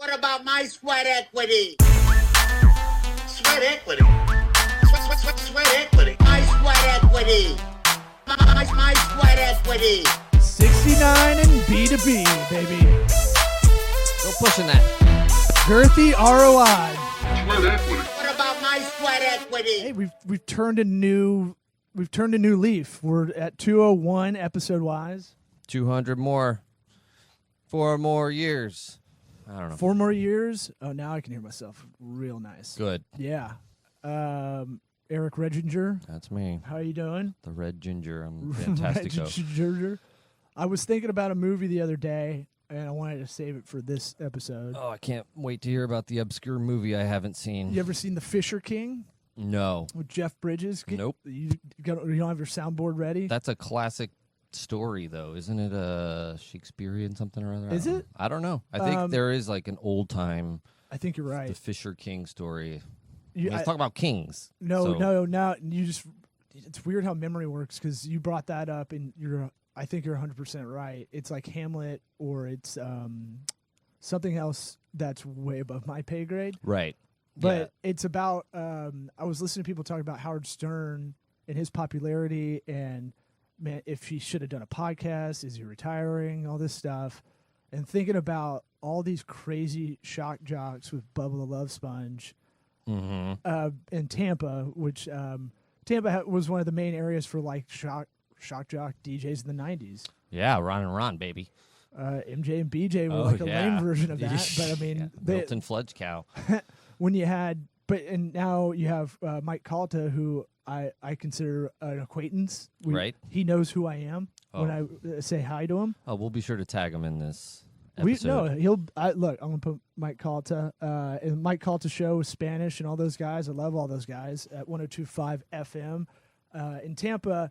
What about my sweat equity? Sweat equity? Sweat equity? My sweat equity. My sweat equity. 69 and B2B, baby. Still pushing that. Girthy ROI. Sweat equity. What about my sweat equity? Hey, we've turned a new leaf. We're at 201 episode wise. 200 more. 4 more years. I don't know. 4 more years. Oh, now I can hear myself real nice. Good. Yeah. Eric Redinger. That's me. How you doing? The Red Ginger. I'm fantastic. Redinger. I was thinking about a movie the other day, and I wanted to save it for this episode. Oh, I can't wait to hear about the obscure movie I haven't seen. You ever seen The Fisher King? No. With Jeff Bridges? Nope. You don't have your soundboard ready? That's a classic story, though. Isn't it a Shakespearean something or other? Is it? I don't know. I think there is like an old time. I think you're right. The Fisher King story. Let's talk about kings. No. You just. It's weird how memory works because you brought that up, and I think you're 100% right. It's like Hamlet, or it's something else that's way above my pay grade. Right. But it's about. I was listening to people talk about Howard Stern and his popularity, and man, if he should have done a podcast, is he retiring? All this stuff, and thinking about all these crazy shock jocks with Bubba the Love Sponge. In Tampa, which Tampa was one of the main areas for like shock jock DJs in the 90s. Yeah, Ron and Ron, baby. MJ and BJ were like a lame version of that. But I mean, Milton Fledge Cow. When you had, and now you have Mike Calta, who I consider an acquaintance. Right. He knows who I am when I say hi to him. Oh, we'll be sure to tag him in this. Look, I'm gonna put Mike Calta and Mike Calta show with Spanish and all those guys. I love all those guys at 102.5 FM in Tampa.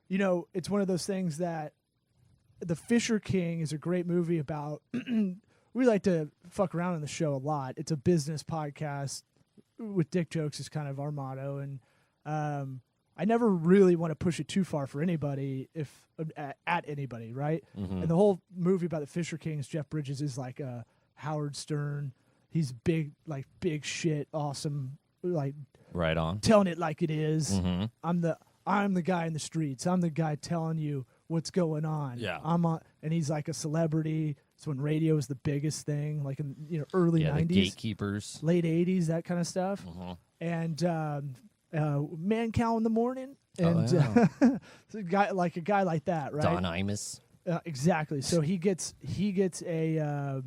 You know, it's one of those things that The Fisher King is a great movie about. We like to fuck around on the show a lot. It's a business podcast with dick jokes is kind of our motto, and I never really want to push it too far for anybody, at anybody, right? Mm-hmm. And the whole movie about the Fisher Kings, Jeff Bridges is like a Howard Stern. He's big shit, awesome, like right on, telling it like it is. Mm-hmm. I'm the guy in the streets. I'm the guy telling you what's going on. Yeah, and he's like a celebrity. It's when radio was the biggest thing, like in early 90s, the gatekeepers, late 80s, that kind of stuff, and. Man Cow in the Morning, and a guy like that, right? Don Imus, exactly. So he gets a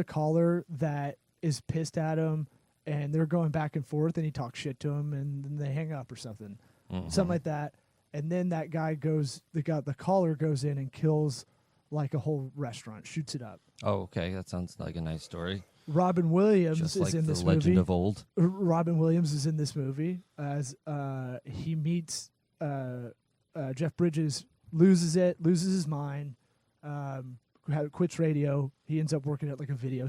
caller that is pissed at him, and they're going back and forth, and he talks shit to him, and then they hang up or something like that. And then that guy the caller goes in and kills like a whole restaurant, shoots it up. Oh, okay, that sounds like a nice story. Robin Williams is in this movie. Legend of old. Robin Williams is in this movie as he meets Jeff Bridges, loses his mind, quits radio. He ends up working at like a video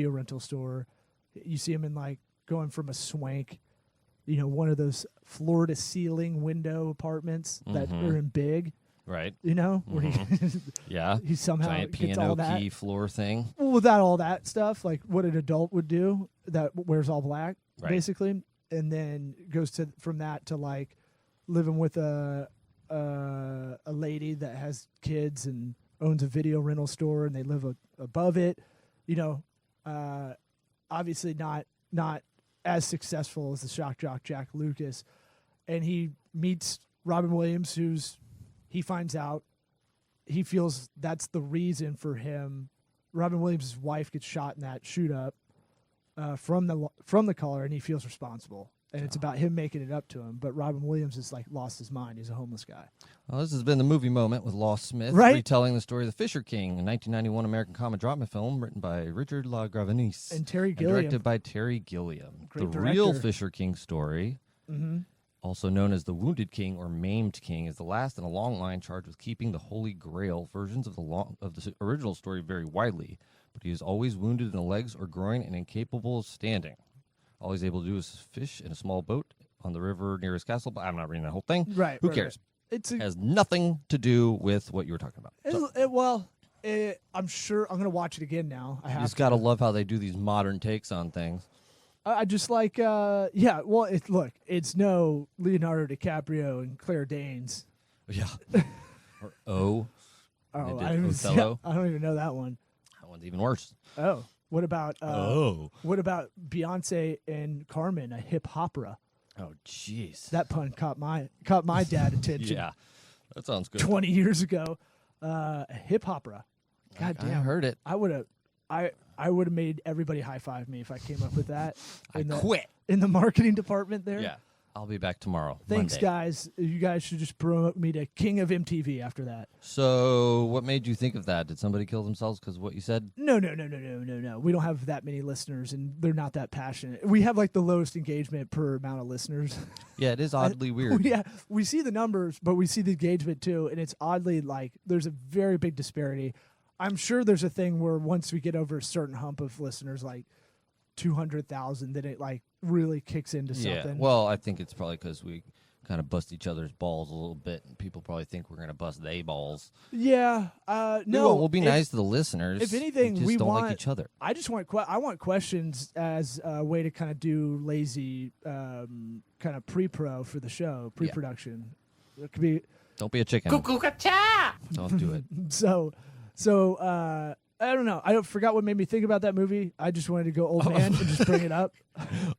rental store. You see him in like going from a swank, one of those floor to ceiling window apartments that are in big. Right. Where he somehow giant gets all that key floor thing. Well, without all that stuff, like what an adult would do that wears all black, basically, and then goes from that to like living with a lady that has kids and owns a video rental store, and they live above it. Obviously not as successful as the shock jock Jack Lucas, and he meets Robin Williams, he finds out, he feels that's the reason for him. Robin Williams' wife gets shot in that shoot up from the caller, and he feels responsible. And it's about him making it up to him. But Robin Williams has like lost his mind. He's a homeless guy. Well, this has been the movie moment with Lost Smith, retelling the story of the Fisher King, a 1991 American comedy drama film written by Richard LaGravenese and Terry Gilliam, directed by Terry Gilliam. Great the director. Real Fisher King story. Also known as the Wounded King or Maimed King, is the last in a long line charged with keeping the Holy Grail. Versions of the original story vary widely, but he is always wounded in the legs or groin and incapable of standing. All he's able to do is fish in a small boat on the river near his castle. But I'm not reading the whole thing. Right. Who cares? It has nothing to do with what you were talking about. Well, I'm sure I'm gonna watch it again now. I You have just to. gotta love how they do these modern takes on things. I just like, yeah. Well, look, it's no Leonardo DiCaprio and Claire Danes. Yeah. Or O. Oh, They I did don't, Othello. I don't even know that one. That one's even worse. Oh, what about what about Beyonce and Carmen, a hip opera? Oh, jeez. That pun caught my dad attention. Yeah, that sounds good. 20 years ago, a hip opera. God I damn, heard it. I would have made everybody high five me if I came up with that. I quit. In the marketing department there. Yeah, I'll be back tomorrow. Thanks, Monday. guys. You guys should just promote me to King of MTV after that. So, what made you think of that? Did somebody kill themselves because of what you said? No. We don't have that many listeners, and they're not that passionate. We have like the lowest engagement per amount of listeners. Yeah, it is oddly weird. Yeah, we see the numbers, but we see the engagement too, and it's oddly like there's a very big disparity. I'm sure there's a thing where once we get over a certain hump of listeners, like 200,000, then it like really kicks into Yeah. something. Well, I think it's probably because we kind of bust each other's balls a little bit, and people probably think we're gonna bust they balls. Yeah. No. Well, we'll be nice to the listeners. If anything, just we don't want like each other. I just want I want questions as a way to kind of do lazy kind of pre-pro for the show, pre-production. It could be Don't be a chicken. Don't do it. so. I don't know. I forgot what made me think about that movie. I just wanted to go old man and just bring it up.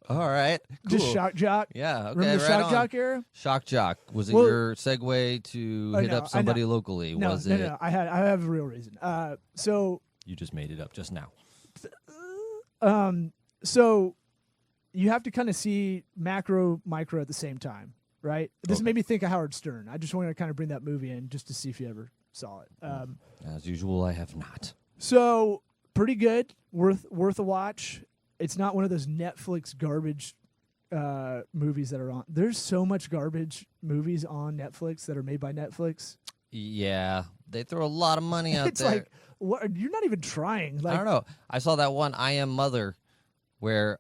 All right. Cool. Just shock jock. Yeah. Okay. Remember the right shock on. jock era? Shock jock. Was it Well- your segue to hit no, up somebody locally? No, Was no, it? no. I have a real reason. So You just made it up just now. So you have to kind of see macro, micro at the same time, right? This Okay. made me think of Howard Stern. I just wanted to kind of bring that movie in just to see if you ever saw it. As usual, I have not. So pretty good, worth a watch. It's not one of those Netflix garbage movies that are on. There's so much garbage movies on Netflix that are made by Netflix. Yeah, they throw a lot of money out It's there. like, what? You're not even trying. Like, I don't know. I saw that one, I Am Mother, where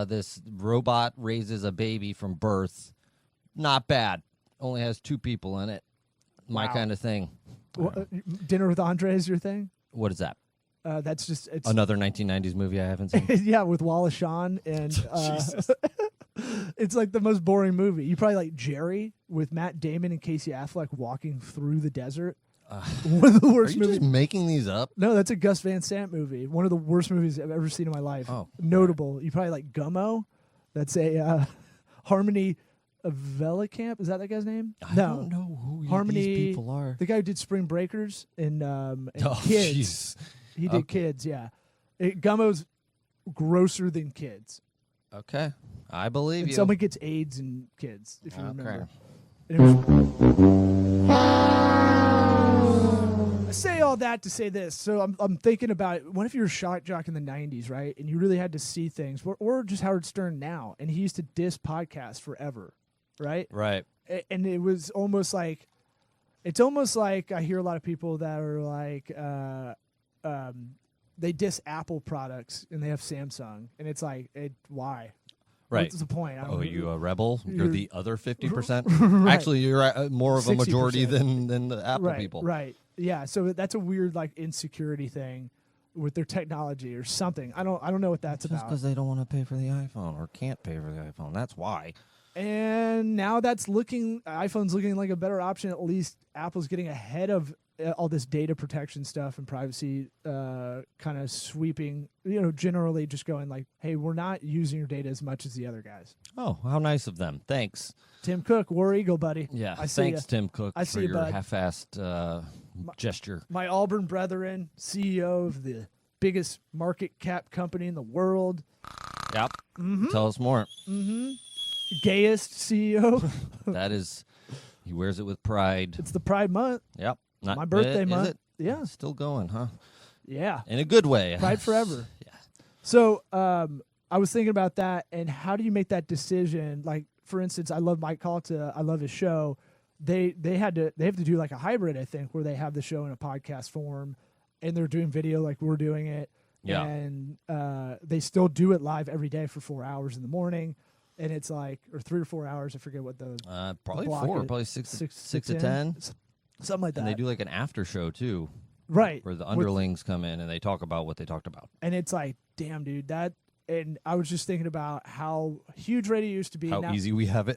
this robot raises a baby from birth. Not bad. Only has 2 people in it. My Wow. kind of thing. Dinner with Andre is your thing. What is that? That's just it's Another 1990s movie I haven't seen. yeah, with Wallace Shawn and Jesus. it's like the most boring movie. You probably like Jerry with Matt Damon and Casey Affleck walking through the desert. One of the Are worst you movies. just making these up? No, that's a Gus Van Sant movie. One of the worst movies I've ever seen in my life. Oh, Notable. You probably like Gummo. That's a Harmony Velicamp. Is that guy's name? I no. don't know who Harmony. these people are. The guy who did Spring Breakers and Oh, Kids. jeez. He did Okay. Kids, yeah. Gummo's grosser than Kids. Okay. I believe And you. someone gets AIDS in Kids, if you Okay. remember. And it was- I say all that to say this. So I'm thinking about, what if you were a shock jock in the 90s, right? And you really had to see things, or just Howard Stern now, and he used to diss podcasts forever, right? Right. And it was almost like, it's almost like I hear a lot of people that are like, they diss Apple products and they have Samsung, and it's like, why? Right. What's the point? I don't Oh, know. are you a rebel? You're You're- the other 50%? Right. Actually, you're more of a majority 60%. than the Apple right, people. Right. Yeah. So that's a weird like insecurity thing with their technology or something. I don't know what that's Just about. because they don't want to pay for the iPhone or can't pay for the iPhone. That's why. And now iPhone's looking like a better option. At least Apple's getting ahead of all this data protection stuff and privacy kind of sweeping, generally just going like, hey, we're not using your data as much as the other guys. Oh, how nice of them. Thanks. Tim Cook, War Eagle, buddy. Yeah. I see Thanks, ya. Tim Cook, I for see ya, your bud. half-assed gesture. My Auburn brethren, CEO of the biggest market cap company in the world, Yep. Mm-hmm. Tell us more. gayest CEO. That is, he wears it with pride. It's the Pride Month. Yep. Not, My birthday is month. it? Yeah. Still going, huh? Yeah. In a good way. Pride forever. Yeah. So I was thinking about that, and how do you make that decision? Like, for instance, I love Mike Calta. I love his show. They have to do like a hybrid, I think, where they have the show in a podcast form, and they're doing video like we're doing it. Yeah. And they still do it live every day for 4 hours in the morning, and it's like, or 3 or 4 hours. I forget what the Probably block 4, is. probably six to in, 10. something like that. And they do like an after show too. Right. Where the underlings come in and they talk about what they talked about. And it's like, damn, dude, and I was just thinking about how huge radio used to be. How now, easy we have it.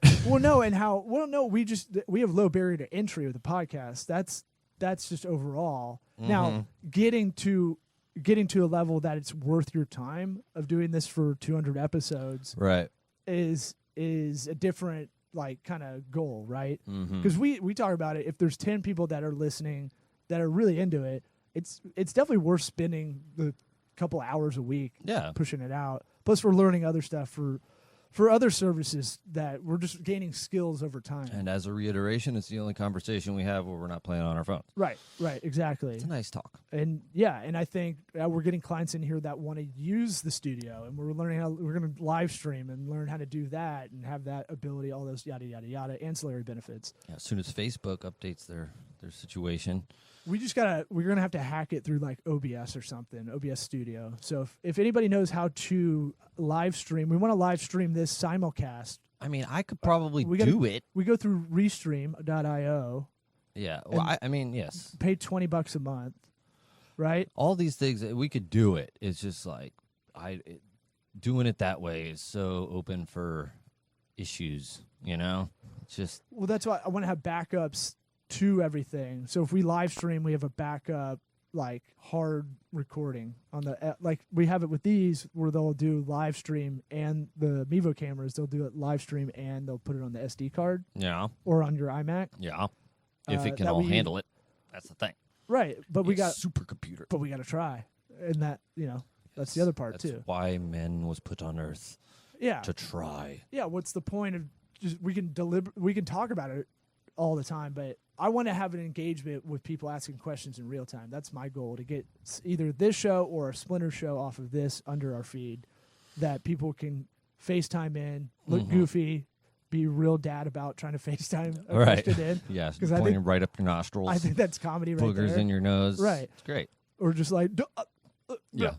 we have low barrier to entry with the podcast. That's just overall. Now, getting to a level that it's worth your time of doing this for 200 episodes, right, is a different like kind of goal, right? Because we talk about it. If there's 10 people that are listening that are really into it, it's definitely worth spending the couple hours a week pushing it out. Plus, we're learning other stuff for other services that we're just gaining skills over time. And as a reiteration, it's the only conversation we have where we're not playing on our phones. Right, exactly. It's a nice talk. And and I think we're getting clients in here that want to use the studio, and we're learning how we're going to live stream and learn how to do that and have that ability, all those yada yada yada ancillary benefits. Yeah, as soon as Facebook updates their situation, we're gonna have to hack it through like OBS or something, OBS Studio. So if anybody knows how to live stream, we want to live stream this simulcast. I mean, I could probably do it. We go through Restream.io. Yeah, well, I mean, yes. Pay $20 a month, right? All these things, we could do it. It's just like doing it that way is so open for issues, you know? It's just... Well, that's why I want to have backups to everything. So if we live stream, we have a backup, like hard recording on the like we have it with these where they'll do live stream, and the Mevo cameras, they'll do it live stream and they'll put it on the SD card. Yeah. Or on your iMac. Yeah. If it can all handle it. That's the thing. Right. But we got supercomputer. But we got to try. And that, that's the other part that's too. Why man was put on earth. Yeah. To try. Yeah, what's the point of just we can talk about it all the time, but I want to have an engagement with people asking questions in real time. That's my goal, to get either this show or a Splinter show off of this under our feed that people can FaceTime in, look goofy, be real dad about trying to FaceTime a question in. Yes, pointing right up your nostrils. I think that's comedy right there. Boogers in your nose. Right. It's great. Or just like... yeah.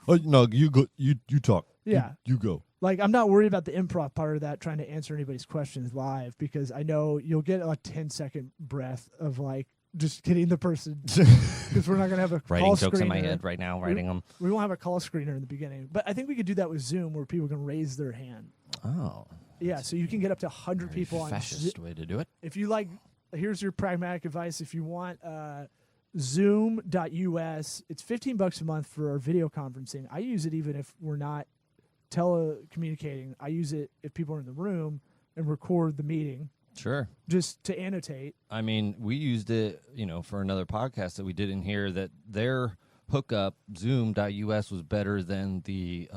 No, you go. You talk. Yeah. You go. Like, I'm not worried about the improv part of that, trying to answer anybody's questions live, because I know you'll get a 10-second breath of, like, just getting the person. Because we're not going to have a writing call jokes screener. in my head right now, writing them. We won't have a call screener in the beginning. But I think we could do that with Zoom, where people can raise their hand. Oh. Yeah, so you can get up to 100 people on fascist way to do it. If you like, here's your pragmatic advice. If you want Zoom.us, it's $15 a month for our video conferencing. I use it even if we're not telecommunicating. I use it if people are in the room and record the meeting. Sure. Just to annotate. I mean, we used it, for another podcast that we did in here, that their hookup, Zoom.us, was better than the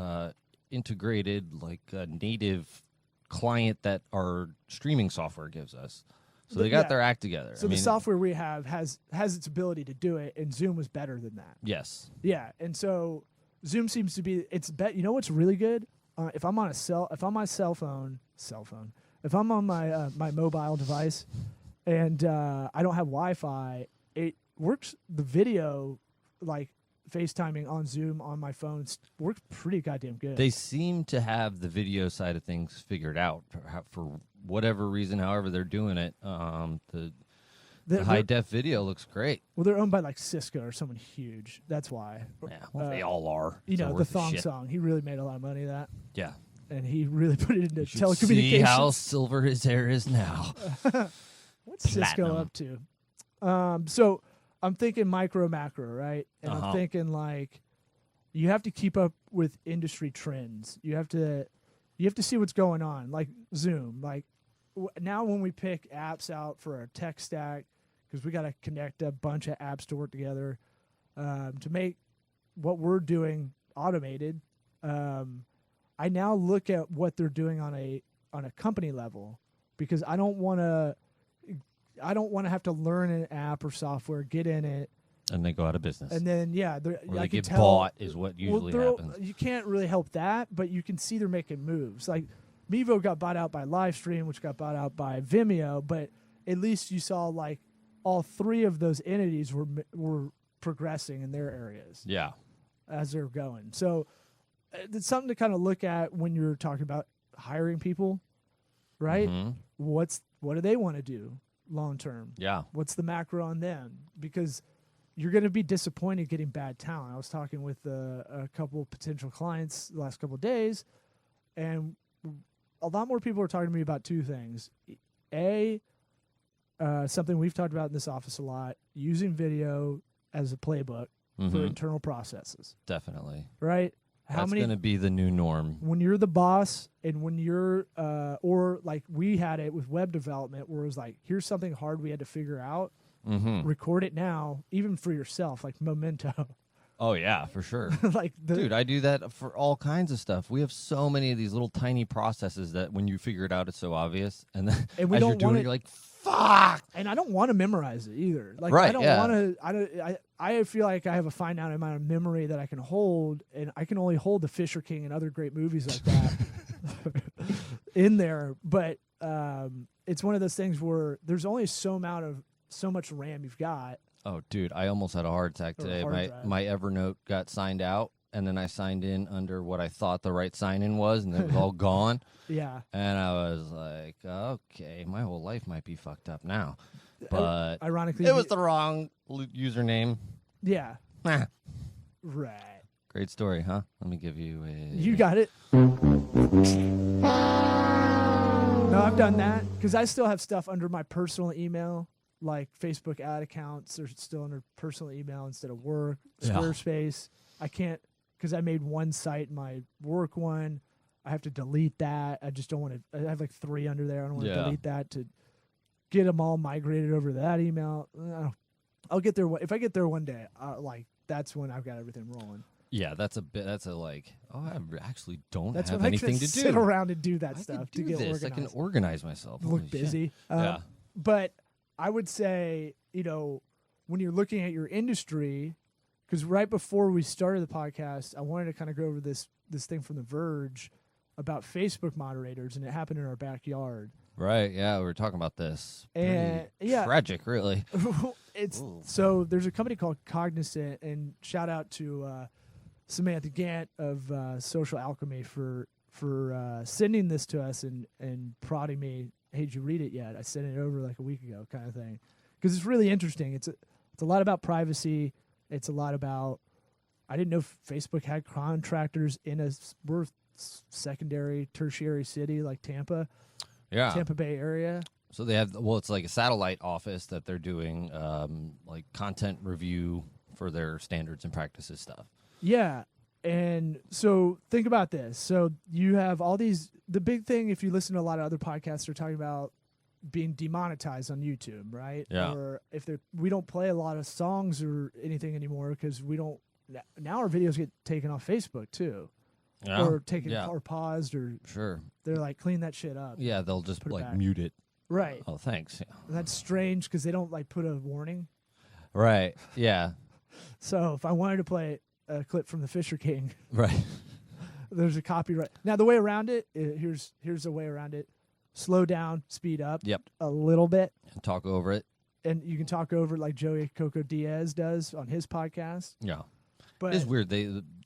integrated, native client that our streaming software gives us. So they got their act together. So the software we have has its ability to do it, and Zoom was better than that. Yes. Yeah, and so Zoom seems to be You know what's really good? If I'm on my cell phone, if I'm on my my mobile device, and I don't have Wi-Fi, it works. The video, like FaceTiming on Zoom on my phone, works pretty goddamn good. They seem to have the video side of things figured out for whatever reason. However they're doing it, the high def video looks great. Well, they're owned by like Cisco or someone huge. That's why. Yeah, well, they all are. The Thong Song. He really made a lot of money that. Yeah. And he really put it into telecommunications. See how silver his hair is now. What's Cisco up to? So I'm thinking micro, macro, right? And I'm thinking like you have to keep up with industry trends. You have to see what's going on. Like Zoom. Like now when we pick apps out for our tech stack, because we got to connect a bunch of apps to work together to make what we're doing automated. I now look at what they're doing on a company level, because I don't want to have to learn an app or software, get in it, and they go out of business. And then or they get bought is what usually happens. You can't really help that, but you can see they're making moves. Like Mevo got bought out by Livestream, which got bought out by Vimeo, but at least you saw like all three of those entities were progressing in their areas. Yeah, as they're going. So it's something to kind of look at when you're talking about hiring people, right? Mm-hmm. What do they want to do long term? Yeah. What's the macro on them? Because you're going to be disappointed getting bad talent. I was talking with a couple potential clients the last couple of days, and a lot more people are talking to me about two things. Something we've talked about in this office a lot, using video as a playbook for internal processes. Definitely. Right? That's going to be the new norm. When you're the boss and when you're, or like we had it with web development where it was like, here's something hard we had to figure out. Record it now, even for yourself, like memento. Oh, yeah, for sure. Dude, I do that for all kinds of stuff. We have so many of these little tiny processes that when you figure it out, it's so obvious. And then we as don't you're doing want it, you're like, fuck. And I don't want to memorize it either. Like, right, I don't want to. I feel like I have a finite amount of memory that I can hold, and I can only hold The Fisher King and other great movies like that in there. But it's one of those things where there's only so much RAM you've got. Oh, dude, I almost had a heart attack today. My Evernote got signed out, and then I signed in under what I thought the right sign-in was, and it was all gone. Yeah. And I was like, okay, my whole life might be fucked up now. But ironically, it was the wrong username. Yeah. Nah. Right. Great story, huh? Let me give you a... You got it. No, I've done that because I still have stuff under my personal email, like Facebook ad accounts are still under personal email instead of work. Squarespace. I can't, because I made one site, my work one. I have to delete that. I just don't want to. I have like 3 under there. I don't want to delete that to get them all migrated over to that email. I'll get there. If I get there one day, that's when I've got everything rolling. Yeah, that's like, I actually don't that's have when anything I can to do. sit around and do that stuff to get this. organized. I can organize myself. Look busy. Yeah. But I would say, when you're looking at your industry, because right before we started the podcast, I wanted to kind of go over this thing from The Verge about Facebook moderators, and it happened in our backyard. Right, yeah, we were talking about this. And tragic, really. So there's a company called Cognizant, and shout out to Samantha Gant of Social Alchemy for sending this to us and prodding me. Hey, did you read it yet? I sent it over like a week ago, kind of thing, because it's really interesting. It's a lot about privacy. It's a lot about. I didn't know Facebook had contractors in a secondary, tertiary city like Tampa. Yeah. Tampa Bay area. So they have, it's like a satellite office that they're doing like content review for their standards and practices stuff. Yeah. And so think about this. So you have all these, the big thing, if you listen to a lot of other podcasts, they're talking about being demonetized on YouTube, right? Yeah. Or if we don't play a lot of songs or anything anymore because now our videos get taken off Facebook too. Yeah. Or taken or paused or sure. They're like, clean that shit up. Yeah, they'll just like mute it. Right. Oh, thanks. Yeah. And that's strange because they don't like put a warning. Right. Yeah. So if I wanted to play a clip from The Fisher King, right, there's a copyright. Now the way around it, here's a way around it. Slow down, speed up. Yep. A little bit. And talk over it. And you can talk over it like Joey Coco Diaz does on his podcast. Yeah. But it's weird.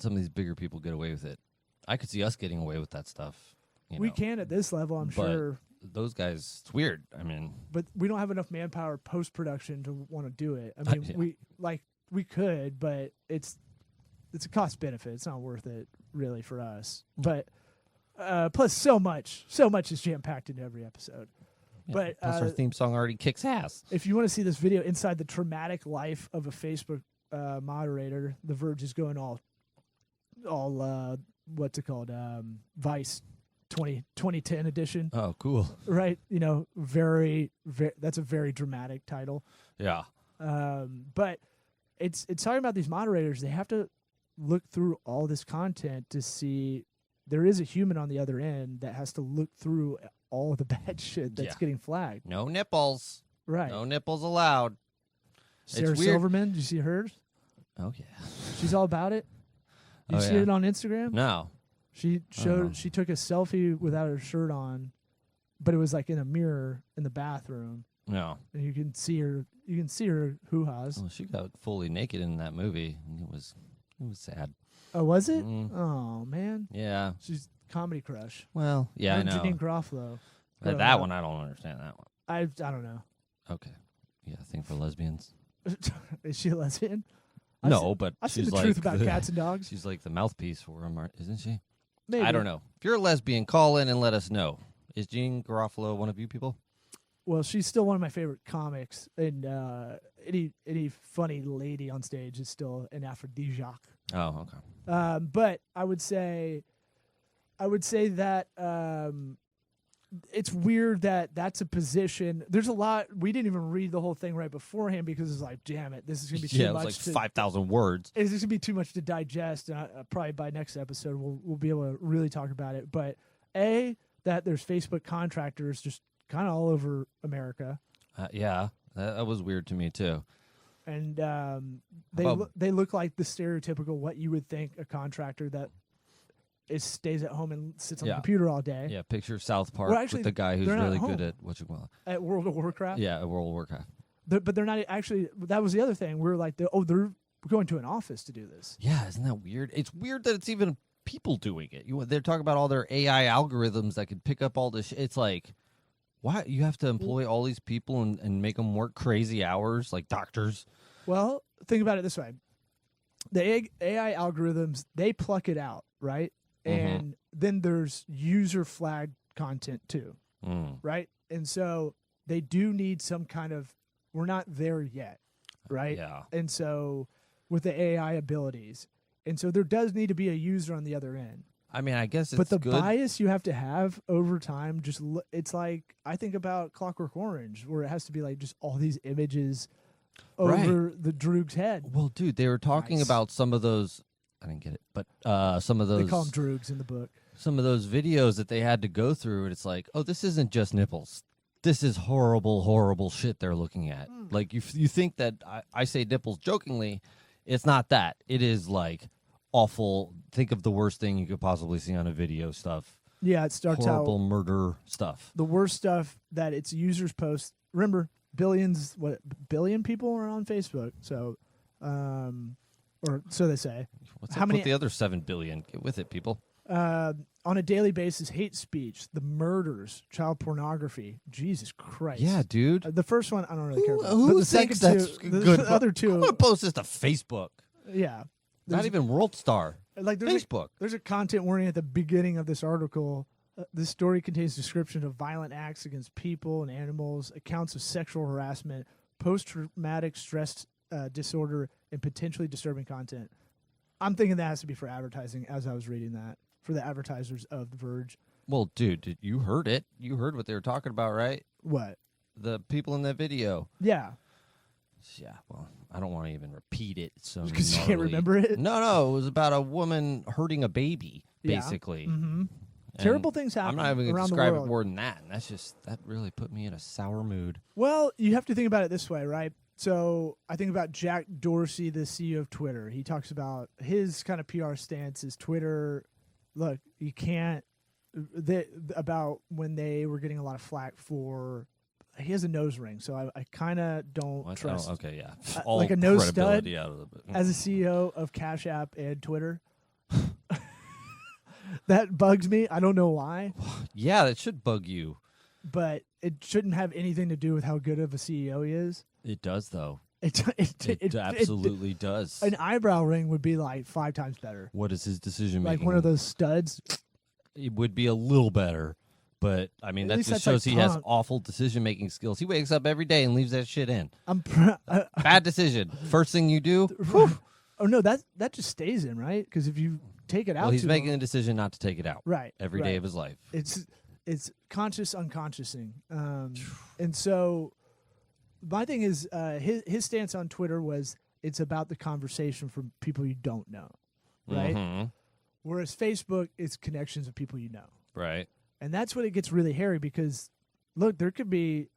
Some of these bigger people get away with it. I could see us getting away with that stuff. We can at this level, I'm sure. Those guys, it's weird. I mean, but we don't have enough manpower post production to want to do it. I mean, we could, but it's a cost benefit. It's not worth it really for us. But plus, so much is jam packed into every episode. Yeah, but plus our theme song already kicks ass. If you want to see this video inside the traumatic life of a Facebook moderator, The Verge is going all what's it called? Vice 2010 edition. Oh, cool. Right. Very, that's a very dramatic title. Yeah. But it's talking about these moderators. They have to look through all this content to see there is a human on the other end that has to look through all of the bad shit that's getting flagged. No nipples. Right. No nipples allowed. Sarah Silverman, did you see hers? Oh, yeah. She's all about it. Did you see it on Instagram? No. She took a selfie without her shirt on, but it was like in a mirror in the bathroom. No. And you can see her hoo-has. Well, she got fully naked in that movie. It was sad. Oh, was it? Oh, man. Yeah. She's comedy crush. Well, yeah, I know. Janine Garofalo. That one, I don't understand that one. I don't know. Okay. Yeah, thing for lesbians. Is she a lesbian? No, but I've seen she's the like truth about cats and dogs. She's like the mouthpiece for him, isn't she? Maybe. I don't know. If you're a lesbian, call in and let us know. Is Jean Garofalo one of you people? Well, she's still one of my favorite comics, and any funny lady on stage is still an aphrodisiac. Oh, okay. But I would say that it's weird that that's a position. There's a lot. We didn't even read the whole thing right beforehand because it's like, damn it, this is gonna be too much. It was like 5,000 words. It's gonna be too much to digest. And probably by next episode we'll be able to really talk about it. But that there's Facebook contractors just kind of all over America. Yeah, that was weird to me too. And they look like the stereotypical what you would think a contractor that stays at home and sits on the computer all day. Yeah, picture South Park actually, with the guy who's really good at whatchamacallit. At World of Warcraft? Yeah, at World of Warcraft. But they're not actually. That was the other thing. We were like, they're going to an office to do this. Yeah, isn't that weird? It's weird that it's even people doing it. They're talking about all their AI algorithms that could pick up all this. It's like, why you have to employ all these people and make them work crazy hours like doctors? Well, think about it this way: the AI algorithms, they pluck it out, right? And then there's user flagged content too, right? And so they do need some kind of. We're not there yet, right? Yeah. And so with the AI abilities, and so there does need to be a user on the other end. I mean, I guess it's but the good. bias you have to have over time, it's like I think about Clockwork Orange, where it has to be like just all these images over the Droog's head. Well, dude, they were talking about some of those. I didn't get it, but some of those. They call them Droogs in the book. Some of those videos that they had to go through, and it's like, oh, this isn't just nipples. This is horrible, horrible shit they're looking at. Like, you think that I say nipples jokingly. It's not that. It is like awful. Think of the worst thing you could possibly see on a video stuff. Yeah, it starts out horrible murder stuff. The worst stuff that its users post. Remember, billion people are on Facebook. So, or so they say. What's up with the other 7 billion? Get with it, people. On a daily basis, hate speech, the murders, child pornography. Jesus Christ. Yeah, dude. The first one, I don't really care about. Who But the thinks second that's two, good? The other two. I'm going to post this to Facebook. Yeah. Not even World Star. Like Facebook. There's a content warning at the beginning of this article. This story contains description of violent acts against people and animals, accounts of sexual harassment, post-traumatic stress disorder, and potentially disturbing content. I'm thinking that has to be for advertising as I was reading that, for the advertisers of The Verge. Well, dude, you heard it. You heard what they were talking about, right? What? The people in that video. Yeah. Yeah, well, I don't want to even repeat it. So because you can't remember it? No, it was about a woman hurting a baby, basically. Yeah. Mm-hmm. Terrible things happen. I'm not even going to around describe the it world. more than that. And that really put me in a sour mood. Well, you have to think about it this way, right? So I think about Jack Dorsey, the CEO of Twitter. He talks about his kind of PR stance is Twitter. Look, you can't. About when they were getting a lot of flack for. He has a nose ring, so I kind of don't trust. Oh, okay, yeah. Like a nose stud out of as a CEO of Cash App and Twitter. That bugs me. I don't know why. Yeah, that should bug you. But it shouldn't have anything to do with how good of a CEO he is. It does, though. It absolutely does. An eyebrow ring would be like 5 times better. What is his decision making? Like one of those studs. It would be a little better, but I mean that just shows he has awful decision making skills. He wakes up every day and leaves that shit in. Bad decision. First thing you do. Oh no, that just stays in, right? Because if you take it out, well, he's making a decision not to take it out. Right. Every day of his life. It's conscious unconsciousing, and so my thing is his stance on Twitter was it's about the conversation from people you don't know, right? Mm-hmm. Whereas Facebook, it's connections of people you know, right? And that's when it gets really hairy because, look, there could be.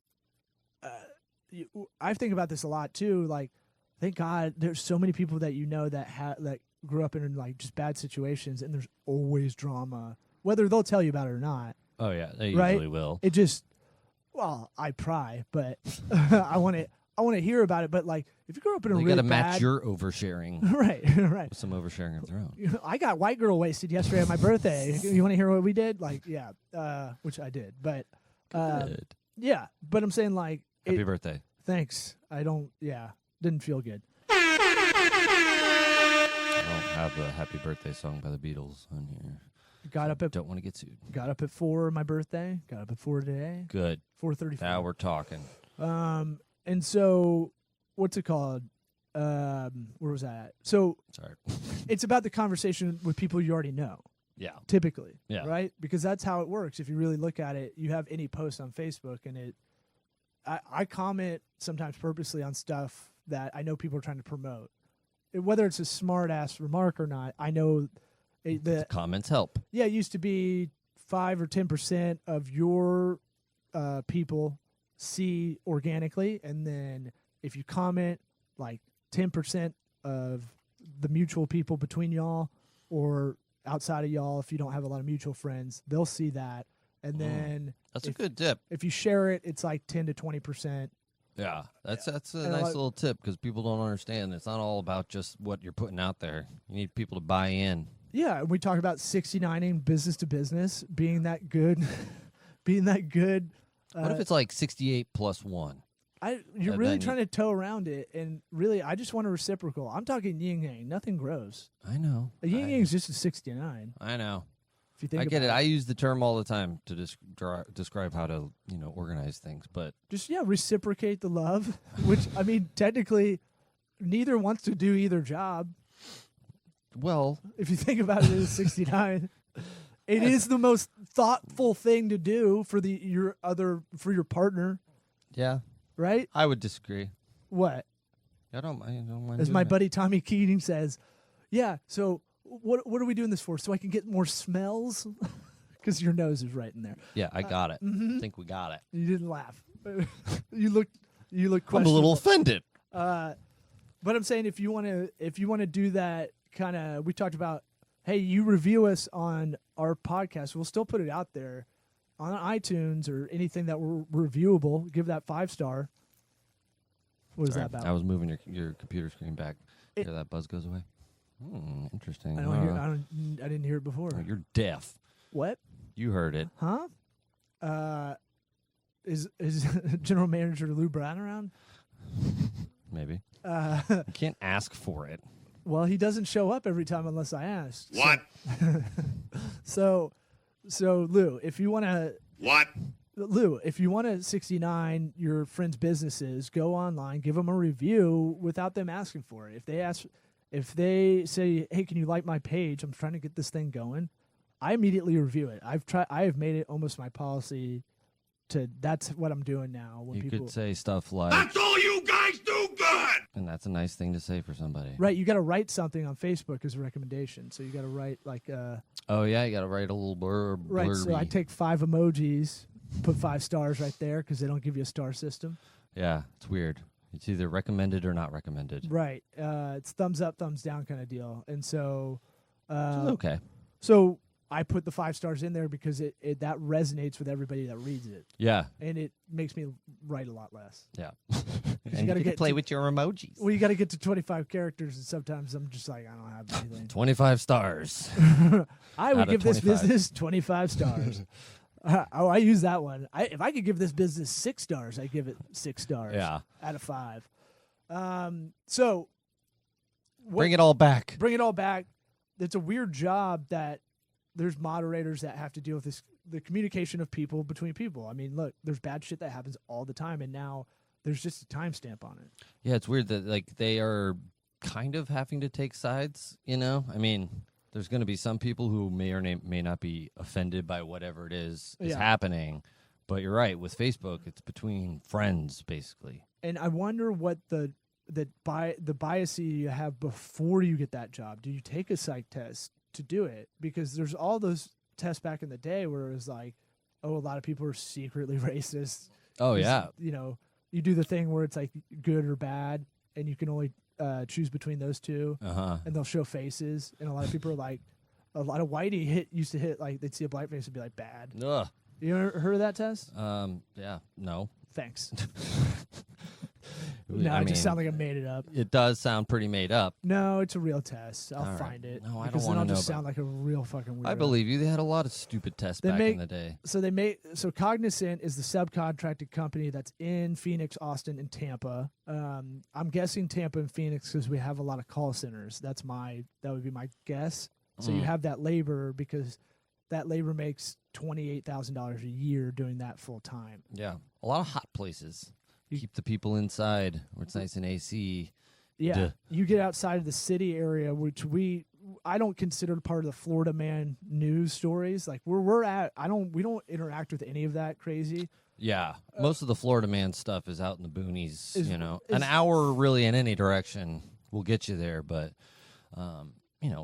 I think about this a lot too. Like, thank God there's so many people that you know that grew up in like just bad situations, and there's always drama, whether they'll tell you about it or not. Oh yeah, they usually will. It just, well, I pry, but I want to hear about it. But like, if you grow up in a really you got to bad, match your oversharing, right. With some oversharing of their own. I got white girl wasted yesterday at my birthday. You want to hear what we did? Like, yeah, which I did, but Good. yeah. But I'm saying like, Happy birthday. Thanks. I don't. Yeah. Didn't feel good. I don't have the Happy Birthday song by the Beatles on here. Don't want to get sued. Got up at 4 my birthday. Got up at 4 today. Good. 4:35. Now we're talking. And so, what's it called? Where was I at? So, Sorry. it's about the conversation with people you already know. Yeah. Typically. Yeah. Right? Because that's how it works. If you really look at it, you have any post on Facebook, and I comment sometimes purposely on stuff that I know people are trying to promote. Whether it's a smart ass remark or not, I know the comments help. Yeah, it used to be 5 or 10% of your people see organically, and then if you comment, like 10% of the mutual people between y'all or outside of y'all, if you don't have a lot of mutual friends, they'll see that. And then that's a good tip. If you share it, it's like 10 to 20%. Yeah, that's a nice little tip because people don't understand. It's not all about just what you're putting out there. You need people to buy in. Yeah, and we talk about 69ing business to business, being that good, being that good. What if it's like 68 plus 1? You're really trying to toe around it, and really, I just want a reciprocal. I'm talking yin yang. Nothing grows. I know. A yin yang is just a 69. I know. If you think I get it. about I use the term all the time to describe how to organize things, but just reciprocate the love. Which I mean, technically, neither wants to do either job. Well, if you think about it, it's 69. It is the most thoughtful thing to do for your partner. Yeah. Right? I would disagree. What? I don't mind. As my buddy Tommy Keating says, yeah, so what are we doing this for? So I can get more smells? Because your nose is right in there. Yeah, I got it. Mm-hmm. I think we got it. You didn't laugh. You look questionable. I'm a little offended. But I'm saying if you want to do that kind of, we talked about, hey, you review us on our podcast. We'll still put it out there on iTunes or anything that we're reviewable. Give that 5-star. What is that about? I was moving your computer screen back. Hear that buzz goes away. Interesting. I didn't hear it before. You're deaf. What? You heard it. Huh? Is General Manager Lou Brown around? Maybe. You can't ask for it. Well, he doesn't show up every time unless I ask. What? So Lou, if you want to... What? Lou, if you want to 69 your friends' businesses, go online, give them a review without them asking for it. If they say, hey, can you like my page? I'm trying to get this thing going. I immediately review it. I have made it almost my policy to, that's what I'm doing now. When you people could say stuff like, That's all you guys do good! And that's a nice thing to say for somebody. Right, you got to write something on Facebook as a recommendation. So you got to write like... oh, yeah, you got to write a little blurb. Right, blurby. so I take 5 emojis, put 5 stars right there because they don't give you a star system. Yeah, it's weird. It's either recommended or not recommended. Right. It's thumbs up, thumbs down kind of deal. And so... okay. So I put the 5 stars in there because that resonates with everybody that reads it. Yeah. And it makes me write a lot less. Yeah. And you get to play with your emojis. Well, you got to get to 25 characters, and sometimes I'm just like, I don't have anything. 25 stars. I would give this 25. business 25 stars. I use that one. If I could give this business 6 stars, I'd give it 6 stars. Yeah. Out of 5. So bring it all back. Bring it all back. It's a weird job that there's moderators that have to deal with the communication of people between people. I mean, look, there's bad shit that happens all the time, and now there's just a timestamp on it. Yeah, it's weird that they are kind of having to take sides, I mean, there's going to be some people who may or may not be offended by whatever it is happening, but you're right, with Facebook, it's between friends, basically. And I wonder what the bias you have before you get that job. Do you take a psych test to do it? Because there's all those tests back in the day where it was like, oh, a lot of people are secretly racist. Oh, yeah. You do the thing where it's like good or bad, and you can only choose between those two, and they'll show faces, and a lot of people are like, a lot of whitey used to hit, like, they'd see a black face and be like, bad. Ugh. You ever heard of that test? Yeah, no. Thanks. No, I just sound like I made it up. It does sound pretty made up. No, it's a real test. I'll All right. find it. No, I because don't then want I'll to know. just sound like a real fucking weirdo. I believe you. They had a lot of stupid tests back in the day. So Cognizant is the subcontracted company that's in Phoenix, Austin, and Tampa. I'm guessing Tampa and Phoenix because we have a lot of call centers. That would be my guess. So you have that labor because that labor makes $28,000 a year doing that full time. Yeah, a lot of hot places. Keep the people inside where it's nice and AC. Yeah, Duh. you get outside of the city area, which I don't consider part of the Florida Man news stories. Like where we're at, we don't interact with any of that crazy. Yeah, most of the Florida Man stuff is out in the boonies. An hour really in any direction will get you there, but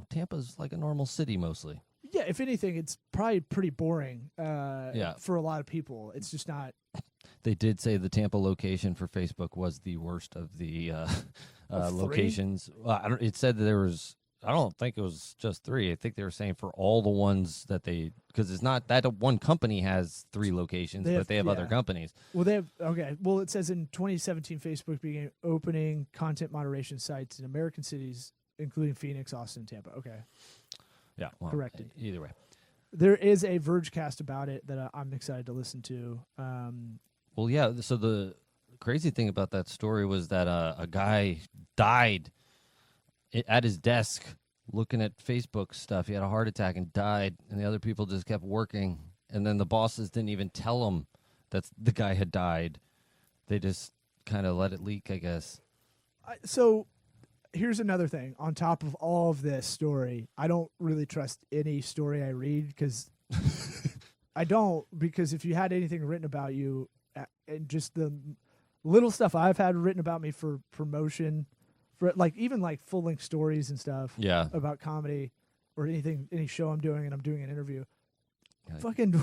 Tampa's like a normal city mostly. Yeah, if anything, it's probably pretty boring. For a lot of people, it's just not. They did say the Tampa location for Facebook was the worst of the locations. It said that there was. I don't think it was just 3. I think they were saying for all the ones that because it's not that one company has 3 locations, but they have other companies. Well, they have Well, it says in 2017, Facebook began opening content moderation sites in American cities, including Phoenix, Austin, and Tampa. Okay. Yeah, well, corrected. Either way, there is a Vergecast about it that I'm excited to listen to. Well, yeah. So the crazy thing about that story was that a guy died at his desk looking at Facebook stuff. He had a heart attack and died, and the other people just kept working. And then the bosses didn't even tell him that the guy had died. They just kind of let it leak, I guess. So here's another thing. On top of all of this story, I don't really trust any story I read because because if you had anything written about you and just the little stuff I've had written about me for promotion, for even full-length stories and stuff about comedy or any show I'm doing and I'm doing an interview. Fucking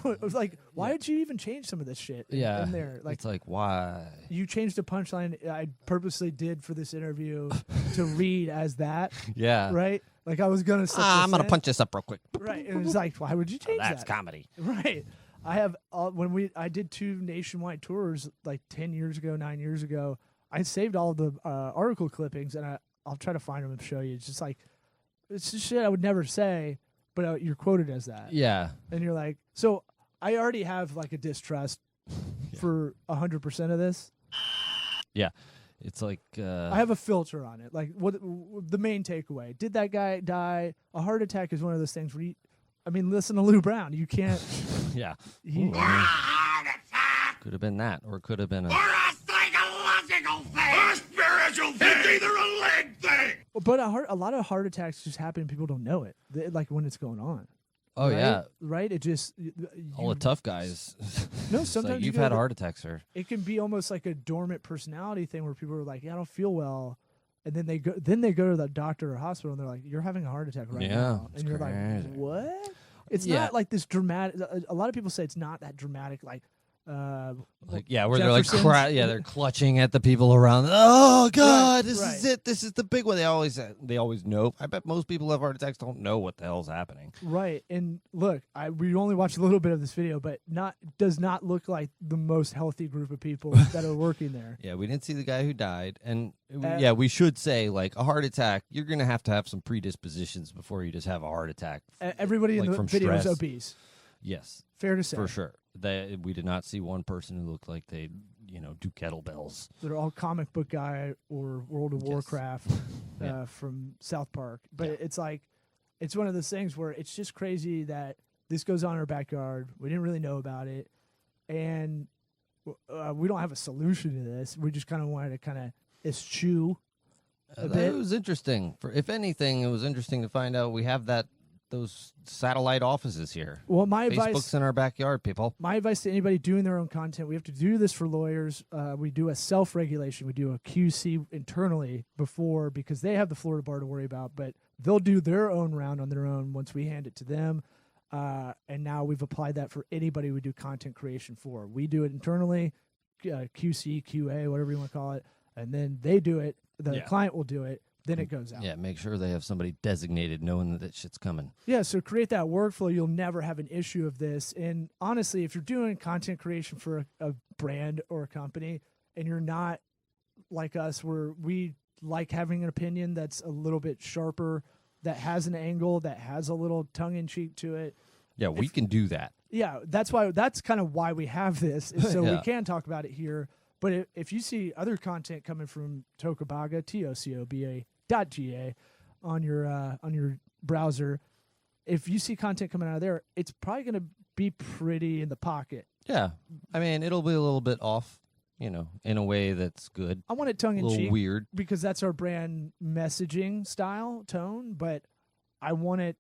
why did you even change some of this shit in there? It's like, why? You changed a punchline I purposely did for this interview to read as that. Yeah. Right? Like I was going to I'm going to punch this up real quick. Right. And it's like, why would you change that? That's comedy. Right. I have I did 2 nationwide tours 9 years ago. I saved all of the article clippings and I'll try to find them and show you. It's just it's just shit I would never say. But you're quoted as that. Yeah. And you're like, so I already have a distrust for 100% of this. Yeah. It's like... I have a filter on it. What the main takeaway. Did that guy die? A heart attack is one of those things where listen to Lou Brown. You can't... Yeah. Could have been that, or it could have been Or a psychological thing. Or a spiritual thing. It's either a leg thing. But a lot of heart attacks just happen and people don't know it, when it's going on. Oh, right? yeah. Right? It just... all the tough guys. No, sometimes you've had a heart attack, sir. It can be almost like a dormant personality thing where people are like, yeah, I don't feel well. And then they go to the doctor or hospital and they're like, you're having a heart attack right now. And you're like, what? It's not like this dramatic... A lot of people say it's not that dramatic, where they're they're clutching at the people around. Oh God, this is it. This is the big one. They always know. I bet most people who have heart attacks don't know what the hell's happening. Right. And look, we only watched a little bit of this video, but does not look like the most healthy group of people that are working there. Yeah, we didn't see the guy who died, and we should say a heart attack. You're gonna have to have some predispositions before you just have a heart attack. Everybody in the video is obese. Yes, fair to say for sure. We did not see one person who looked like they, do kettlebells. They're all comic book guy or World of Warcraft from South Park. But it's it's one of those things where it's just crazy that this goes on in our backyard. We didn't really know about it. And we don't have a solution to this. We just kind of wanted to eschew a bit. It was interesting. If anything, it was interesting to find out we have those satellite offices here. Well, Facebook's in our backyard, people. My advice to anybody doing their own content, we have to do this for lawyers. We do a self-regulation. We do a QC internally because they have the Florida bar to worry about, but they'll do their own round on their own once we hand it to them. And now we've applied that for anybody we do content creation for. We do it internally, QC, QA, whatever you want to call it, and then they do it. The client will do it. Then it goes out. Yeah, make sure they have somebody designated knowing that shit's coming. Yeah, so create that workflow. You'll never have an issue of this. And honestly, if you're doing content creation for a brand or a company and you're not like us, where we like having an opinion that's a little bit sharper, that has an angle, that has a little tongue in cheek to it. Yeah, we can do that. Yeah, that's kind of why we have this, is so we Yeah. can talk about it here. But if you see other content coming from Tocobaga, TOCOBA.ga on your browser, if you see content coming out of there, it's probably going to be pretty in the pocket. Yeah. I mean, it'll be a little bit off, in a way that's good. I want it tongue A in little cheek weird. because that's our brand messaging style tone. But I want it.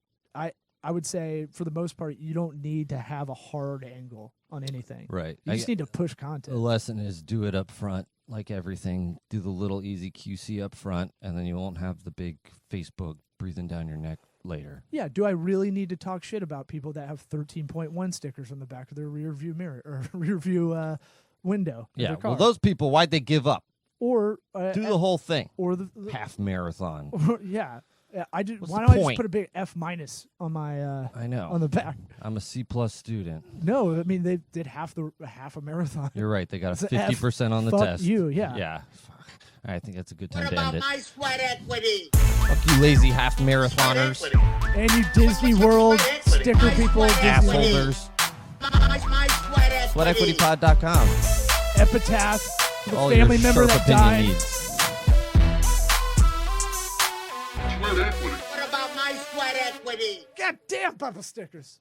I would say for the most part, you don't need to have a hard angle on anything. Right. You just need to push The content. lesson is do it up front, like everything. Do the little easy QC up front, and then you won't have the big Facebook breathing down your neck later. Yeah. Do I really need to talk shit about people that have 13.1 stickers on the back of their rear view mirror or rear view window? Of Yeah. their car? Well, those people, why'd they give up? or Do the whole thing. or the Half marathon. yeah. I just What's why the don't I just point? put a big F- on my I know. on the back? I'm a C+ student. No, I mean they did half a marathon. You're right. They got a It's a F. 50% on the Fuck test. you, yeah. Yeah. Fuck. I think that's a good time What to end about it. my sweat equity? Fuck you, lazy half marathoners, Sweat equity. And you Disney World sticker people, Disney ass World, holders. My sweat equity. SweatEquityPod.com. epitaph, for the All family your member sharp that opinion died. needs. What about my sweat equity? God damn, Papa Stickers.